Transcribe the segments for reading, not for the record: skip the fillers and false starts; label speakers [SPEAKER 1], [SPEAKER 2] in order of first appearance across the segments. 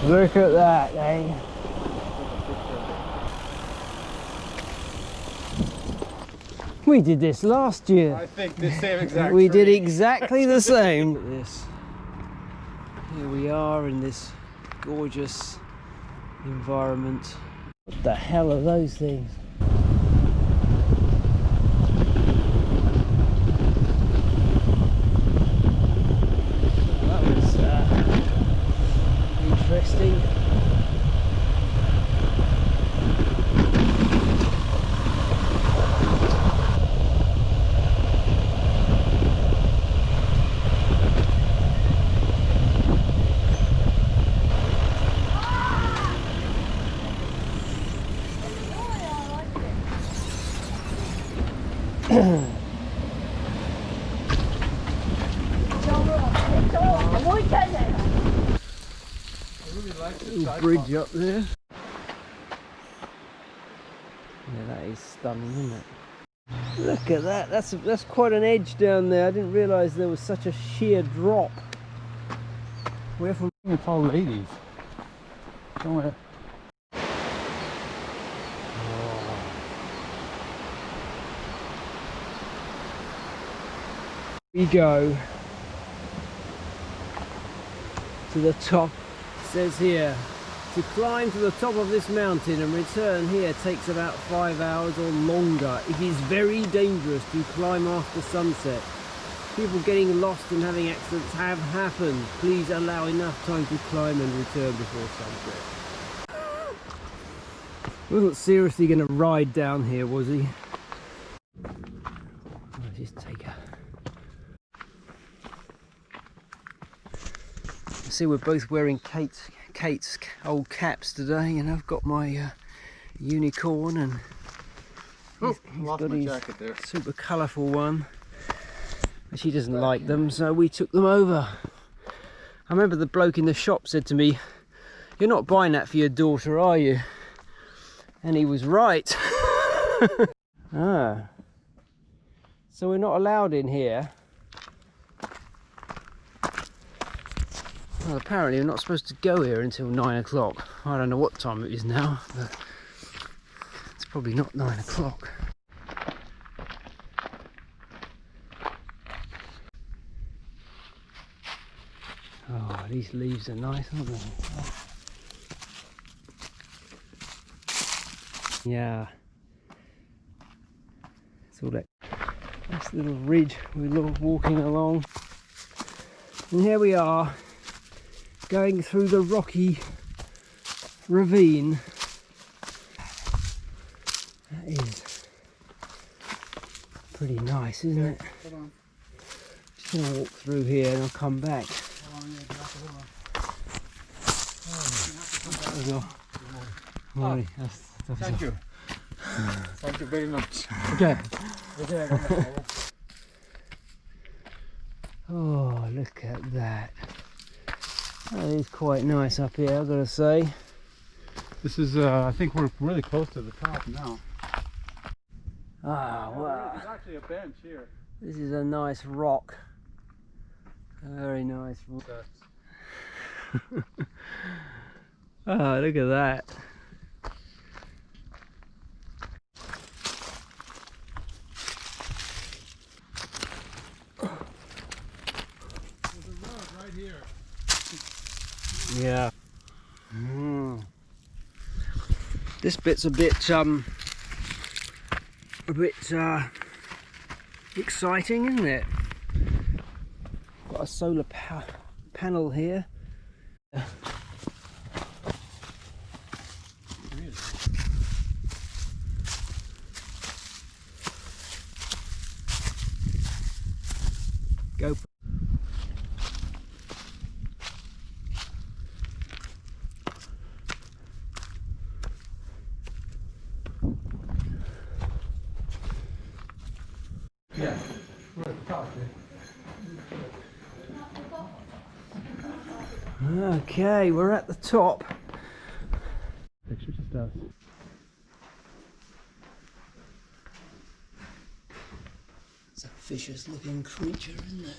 [SPEAKER 1] Look at that, eh? We did this last year.
[SPEAKER 2] I think the same exact
[SPEAKER 1] We
[SPEAKER 2] tree.
[SPEAKER 1] did exactly the same. Look at this. Here we are in this gorgeous environment. What the hell are those things? That was interesting. Little bridge up there. Yeah, that is stunning, isn't it? Look at that. That's quite an edge down there. I didn't realise there was such a sheer drop.
[SPEAKER 2] We're from the tall ladies. Somewhere.
[SPEAKER 1] We go to the top. It says here, to climb to the top of this mountain and return here takes about 5 hours or longer. It is very dangerous to climb after sunset. People getting lost and having accidents have happened. Please allow enough time to climb and return before sunset. Wasn't seriously going to ride down here, was he? I'll just take a... See, we're both wearing Kate's old caps today, and I've got my unicorn, and he's
[SPEAKER 2] Lost
[SPEAKER 1] got
[SPEAKER 2] my
[SPEAKER 1] his
[SPEAKER 2] jacket there.
[SPEAKER 1] super colourful one. And she doesn't like them, so we took them over. I remember the bloke in the shop said to me, "You're not buying that for your daughter, are you?" And he was right. Ah. So we're not allowed in here. Well, apparently we're not supposed to go here until 9 o'clock. I don't know what time it is now, but it's probably not 9 o'clock. Oh, these leaves are nice, aren't they? Oh. Yeah. It's all that nice little ridge we're walking along. And here we are, going through the rocky ravine. That is pretty nice, isn't it? Just gonna walk through here and I'll come back. There we go. Morning.
[SPEAKER 2] Thank you. Thank you very much. Okay.
[SPEAKER 1] Oh, look at that. That is quite nice up here, I've got to say.
[SPEAKER 2] This is, I think we're really close to the top now.
[SPEAKER 1] Ah, wow.
[SPEAKER 2] There's actually a bench here.
[SPEAKER 1] This is a nice rock. A very nice rock. Oh, look at that.
[SPEAKER 2] There's a road right here.
[SPEAKER 1] Yeah. This bit's a bit exciting, isn't it? Got a solar panel here. Go.
[SPEAKER 2] Yeah, we're at the top here.
[SPEAKER 1] Okay, we're at the top.
[SPEAKER 2] Picture stuff.
[SPEAKER 1] It's a vicious looking creature, isn't it?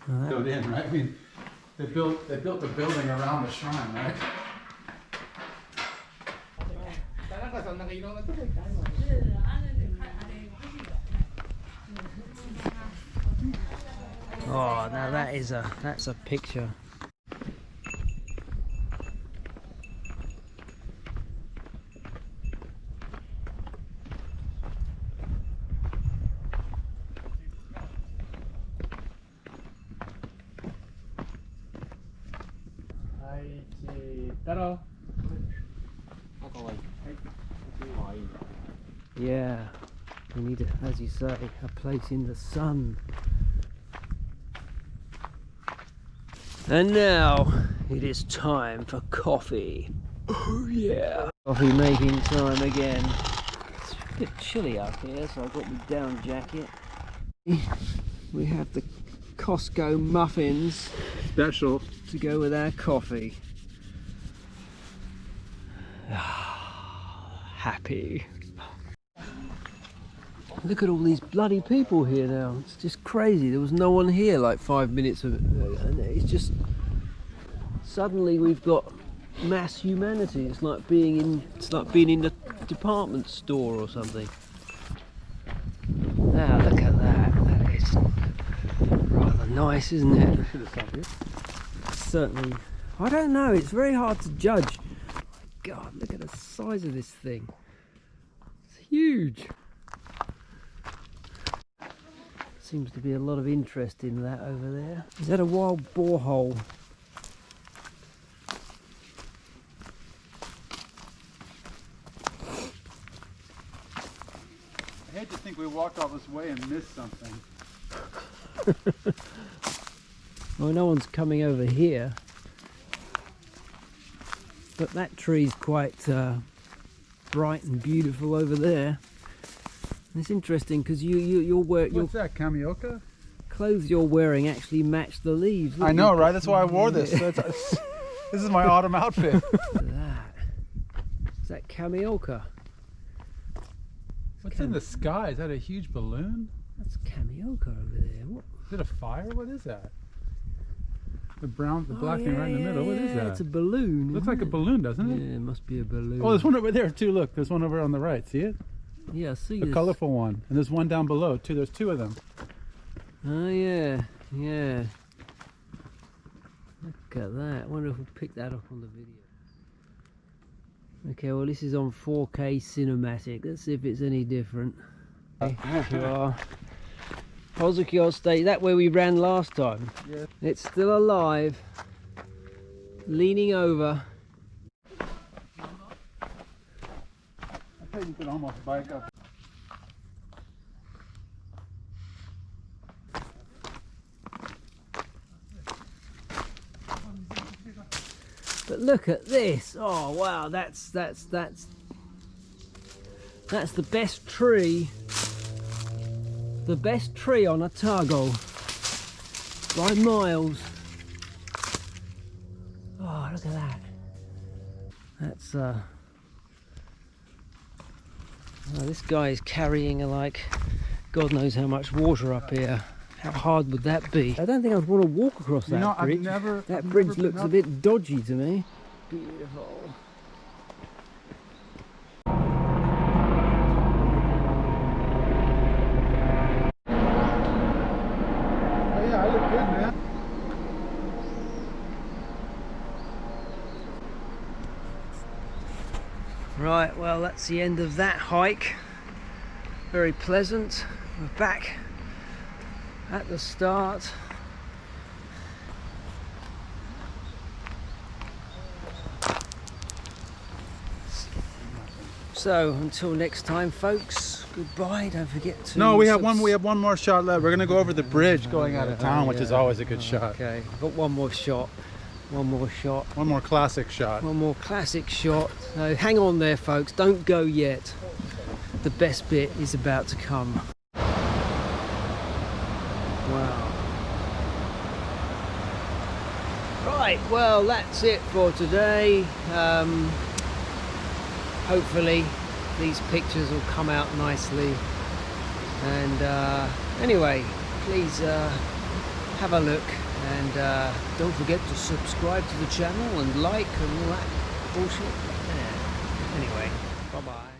[SPEAKER 2] Filled in, right? I mean, they built the building around the shrine, right?
[SPEAKER 1] Oh, now that's a picture. Yeah, we need, as you say, a place in the sun. And now it is time for coffee. Oh yeah! Coffee making time again. It's a bit chilly out here, so I've got my down jacket. We have the Costco muffins.
[SPEAKER 2] Special.
[SPEAKER 1] To go with our coffee. Happy. Look at all these bloody people here now. It's just crazy. There was no one here like 5 minutes of it. And it's just suddenly we've got mass humanity. It's like being in the department store or something. Now look at that. That is rather nice, isn't it? Certainly. I don't know. It's very hard to judge. God, look at the size of this thing. It's huge. Seems to be a lot of interest in that over there. Is that a wild borehole?
[SPEAKER 2] I hate to think we walked all this way and missed something.
[SPEAKER 1] Well, no one's coming over here. But that tree's quite bright and beautiful over there. It's interesting because your
[SPEAKER 2] What's that, kamioka?
[SPEAKER 1] Clothes you're wearing actually match the leaves.
[SPEAKER 2] I know, right? That's why I wore this. This is my autumn outfit.
[SPEAKER 1] Look at that. Is that kamioka?
[SPEAKER 2] What's in the sky? Is that a huge balloon?
[SPEAKER 1] That's kamioka over there. What?
[SPEAKER 2] Is it a fire? What is that? The black thing right in the middle. What is that?
[SPEAKER 1] It's a balloon.
[SPEAKER 2] Looks like a balloon, doesn't it?
[SPEAKER 1] Yeah, it must be a balloon.
[SPEAKER 2] Oh, there's one over there too. Look, there's one over on the right. See it?
[SPEAKER 1] Yeah, I see
[SPEAKER 2] A
[SPEAKER 1] this.
[SPEAKER 2] colorful one. And there's one down below too. There's two of them.
[SPEAKER 1] Oh yeah, yeah. Look at that. I wonder if we'll pick that up on the video. Okay, well this is on 4K cinematic. Let's see if it's any different. Okay, there you are. Hozukyo State, that where we ran last time.
[SPEAKER 2] Yeah.
[SPEAKER 1] It's still alive. Leaning over.
[SPEAKER 2] I think you could almost bike up.
[SPEAKER 1] But look at this. Oh wow, that's the best tree. The best tree on Atago by miles. Oh, look at that. That's oh, this guy is carrying like God knows how much water up here. How hard would that be? I don't think I'd want to walk across that bridge. That bridge looks a bit dodgy to me. Beautiful.
[SPEAKER 2] Yeah, I look good, man.
[SPEAKER 1] Right, well that's the end of that hike. Very pleasant. We're back at the start. So until next time, folks. Goodbye. Don't forget to.
[SPEAKER 2] No, we have one more shot left. We're gonna go over the bridge going out of town, which is always a good shot.
[SPEAKER 1] Okay, got one more shot. One more shot.
[SPEAKER 2] One more classic shot.
[SPEAKER 1] One more classic shot. So hang on there, folks. Don't go yet. The best bit is about to come. Wow. Right, well that's it for today. Hopefully these pictures will come out nicely. And anyway, please have a look, and don't forget to subscribe to the channel and like and all that bullshit. Yeah. Anyway, bye bye.